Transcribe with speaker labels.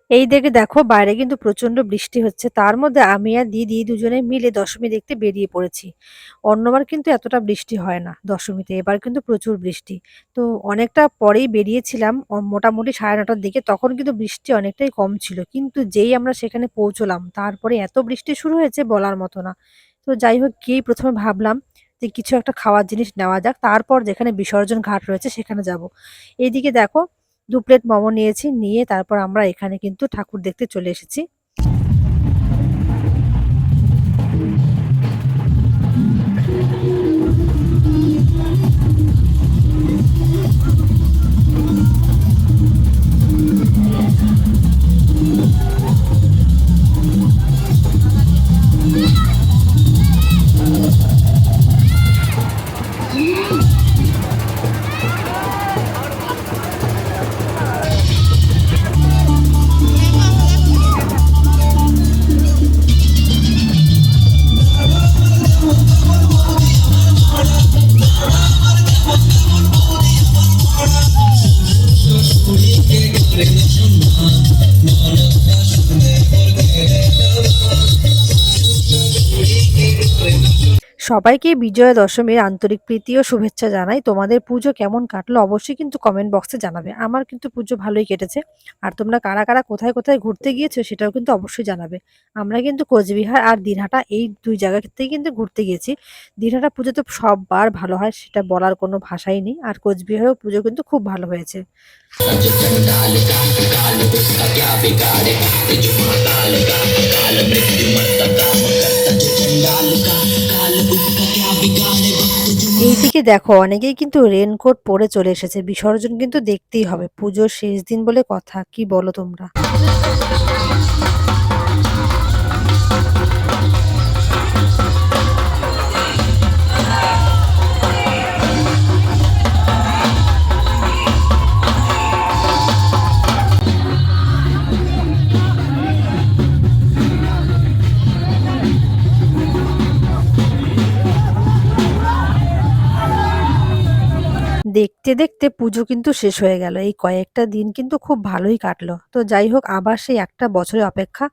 Speaker 1: এই দিকে দেখো বাইরে কিন্তু প্রচন্ড বৃষ্টি হচ্ছে। তার মধ্যে আমি আর দিদি দুজনে মিলে দশমী দেখতে বেরিয়ে পড়েছি। অন্যবার কিন্তু এতটা বৃষ্টি হয় না দশমীতে। এবার কিন্তু প্রচুর বৃষ্টি। তো অনেকটা পরেই বেরিয়েছিলাম মোটামুটি 9:30টার দিকে। তখন কিন্তু বৃষ্টি অনেকটাই কম ছিল। কিন্তু যেই আমরা সেখানে পৌঁছলাম তারপরে এত বৃষ্টি শুরু হয়েছে বলার মতো না। তো যাই হোক গিয়েই ১ম এ ভাবলাম যে কিছু একটা খাওয়ার জিনিস নেওয়া যাক। তারপর যেখানে বিসর্জন ঘাট রয়েছে সেখানে যাব। এইদিকে দেখো ২ প্লেট মোমো নিয়েছি। নিয়ে তারপর আমরা এখানে কিন্তু ঠাকুর দেখতে চলে এসেছি। সবাইকে বিজয়া দশমীর আন্তরিক প্রীতি ও শুভেচ্ছা জানাই। তোমাদের পুজো কেমন কাটলো অবশ্যই কিন্তু কমেন্ট বক্সে জানাবে। আমার কিন্তু পুজো ভালোই কেটেছে। আর তোমরা কারা, কারা কোথায়, কোথায় ঘুরতে গিয়েছো সেটাও কিন্তু অবশ্যই জানাবে। আমরা কিন্তু কোচবিহার আর দিনহাটা এই ২ জায়গাতেই কিন্তু ঘুরতে গিয়েছি। দিনহাটা পুজো তো সববার ভালো হয় সেটা বলার কোনো ভাষাই নেই। আর কোচবিহারেও পুজো কিন্তু খুব ভালো হয়েছে। এইদিকে দেখো অনেকেই কিন্তু রেনকোট পরে চলে এসেছে। বিসর্জন কিন্তু দেখতেই হবে। পুজোর শেষ দিন বলে কথা। কি বলো তোমরা? দেখতে, দেখতে পুজো কিন্তু শেষ হয়ে গেল। এই কয়েকটা দিন কিন্তু খুব ভালোই কাটলো। তো যাই হোক আবার সেই একটা বছরের অপেক্ষা।